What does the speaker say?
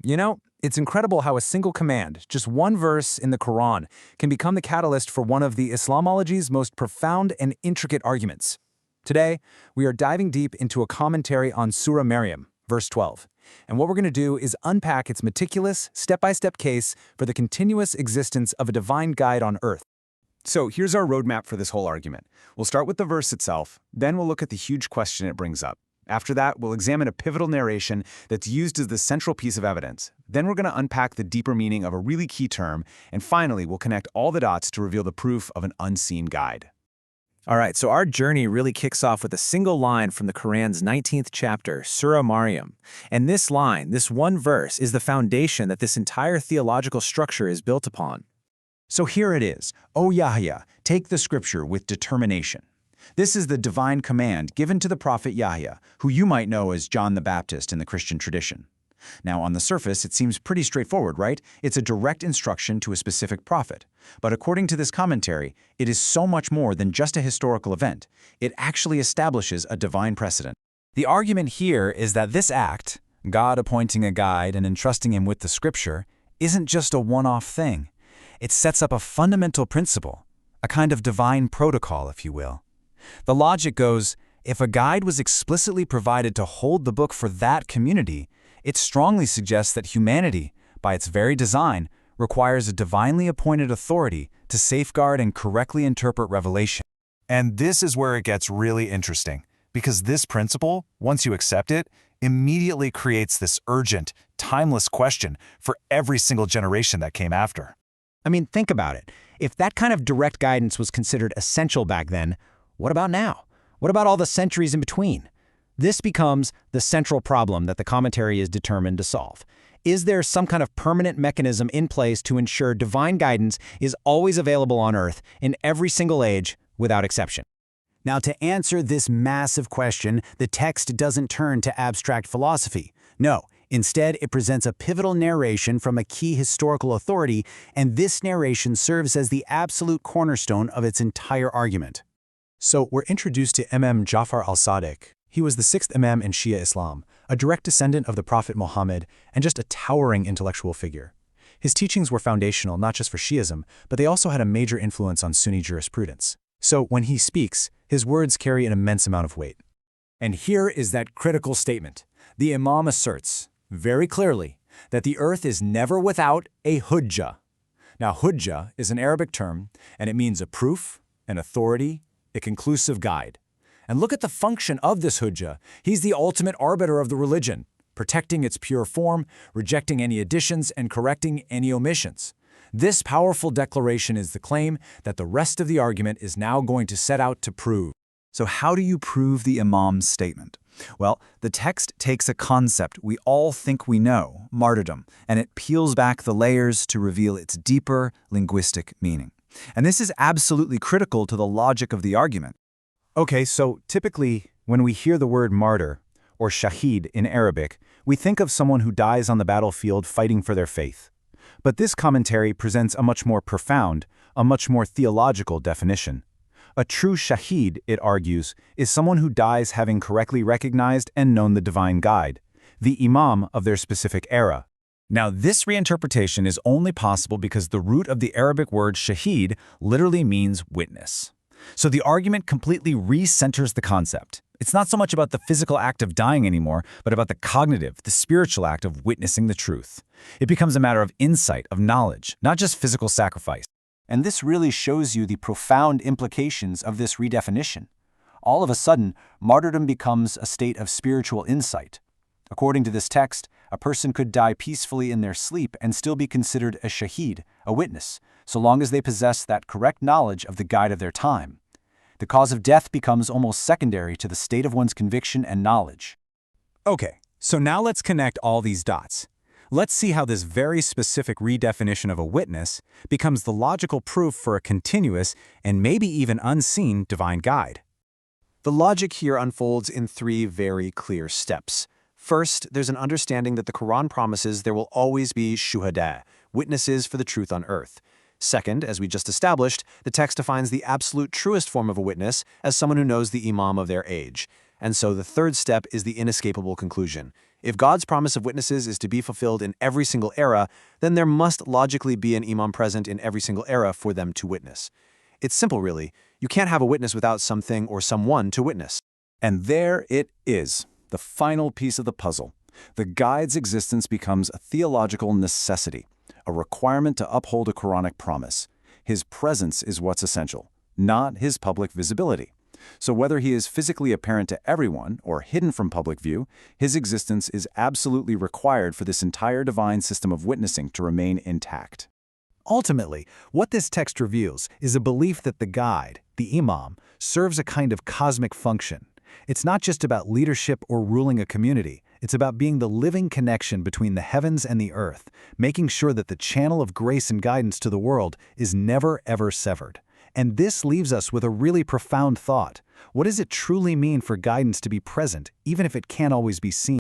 You know, it's incredible how a single command, just one verse in the Qur'an, can become the catalyst for one of the Islamology's most profound and intricate arguments. Today, we are diving deep into a commentary on Surah Maryam, verse 12. And what we're going to do is unpack its meticulous, step-by-step case for the continuous existence of a divine guide on earth. So here's our roadmap for this whole argument. We'll start with the verse itself, then we'll look at the huge question it brings up. After that, we'll examine a pivotal narration that's used as the central piece of evidence. Then we're going to unpack the deeper meaning of a really key term, and finally, we'll connect all the dots to reveal the proof of an unseen guide. All right, so our journey really kicks off with a single line from the Quran's 19th chapter, Surah Maryam. And this line, this one verse, is the foundation that this entire theological structure is built upon. So here it is, O Yahya, take the scripture with determination. This is the divine command given to the prophet Yahya, who you might know as John the Baptist in the Christian tradition. Now, on the surface, it seems pretty straightforward, right? It's a direct instruction to a specific prophet. But according to this commentary, it is so much more than just a historical event. It actually establishes a divine precedent. The argument here is that this act, God appointing a guide and entrusting him with the scripture, isn't just a one-off thing. It sets up a fundamental principle, a kind of divine protocol, if you will. The logic goes, if a guide was explicitly provided to hold the book for that community, it strongly suggests that humanity, by its very design, requires a divinely appointed authority to safeguard and correctly interpret revelation. And this is where it gets really interesting, because this principle, once you accept it, immediately creates this urgent, timeless question for every single generation that came after. I mean, think about it. If that kind of direct guidance was considered essential back then, what about now? What about all the centuries in between? This becomes the central problem that the commentary is determined to solve. Is there some kind of permanent mechanism in place to ensure divine guidance is always available on Earth in every single age without exception? Now, to answer this massive question, the text doesn't turn to abstract philosophy. No, instead, it presents a pivotal narration from a key historical authority, and this narration serves as the absolute cornerstone of its entire argument. So we're introduced to Imam Jafar al-Sadiq. He was the sixth Imam in Shia Islam, a direct descendant of the Prophet Muhammad, and just a towering intellectual figure. His teachings were foundational not just for Shiism, but they also had a major influence on Sunni jurisprudence. So when he speaks, his words carry an immense amount of weight. And here is that critical statement. The Imam asserts, very clearly, that the earth is never without a hujjah. Now, hujjah is an Arabic term, and it means a proof, an authority, a conclusive guide. And look at the function of this hujjah. He's the ultimate arbiter of the religion, protecting its pure form, rejecting any additions, and correcting any omissions. This powerful declaration is the claim that the rest of the argument is now going to set out to prove. So how do you prove the Imam's statement? Well, the text takes a concept we all think we know, martyrdom, and it peels back the layers to reveal its deeper linguistic meaning. And this is absolutely critical to the logic of the argument. Okay, so typically, when we hear the word martyr, or shaheed in Arabic, we think of someone who dies on the battlefield fighting for their faith. But this commentary presents a much more profound, a much more theological definition. A true shaheed, it argues, is someone who dies having correctly recognized and known the divine guide, the imam of their specific era. Now, this reinterpretation is only possible because the root of the Arabic word shaheed literally means witness. So the argument completely recenters the concept. It's not so much about the physical act of dying anymore, but about the cognitive, the spiritual act of witnessing the truth. It becomes a matter of insight, of knowledge, not just physical sacrifice. And this really shows you the profound implications of this redefinition. All of a sudden, martyrdom becomes a state of spiritual insight. According to this text, a person could die peacefully in their sleep and still be considered a shaheed, a witness, so long as they possess that correct knowledge of the guide of their time. The cause of death becomes almost secondary to the state of one's conviction and knowledge. Okay, so now let's connect all these dots. Let's see how this very specific redefinition of a witness becomes the logical proof for a continuous and maybe even unseen divine guide. The logic here unfolds in three very clear steps. First, there's an understanding that the Quran promises there will always be shuhada, witnesses for the truth on earth. Second, as we just established, the text defines the absolute truest form of a witness as someone who knows the imam of their age. And so the third step is the inescapable conclusion. If God's promise of witnesses is to be fulfilled in every single era, then there must logically be an imam present in every single era for them to witness. It's simple, really. You can't have a witness without something or someone to witness. And there it is, the final piece of the puzzle. The guide's existence becomes a theological necessity, a requirement to uphold a Quranic promise. His presence is what's essential, not his public visibility. So whether he is physically apparent to everyone or hidden from public view, his existence is absolutely required for this entire divine system of witnessing to remain intact. Ultimately, what this text reveals is a belief that the guide, the imam, serves a kind of cosmic function. It's not just about leadership or ruling a community. It's about being the living connection between the heavens and the earth, making sure that the channel of grace and guidance to the world is never, ever severed. And this leaves us with a really profound thought. What does it truly mean for guidance to be present, even if it can't always be seen?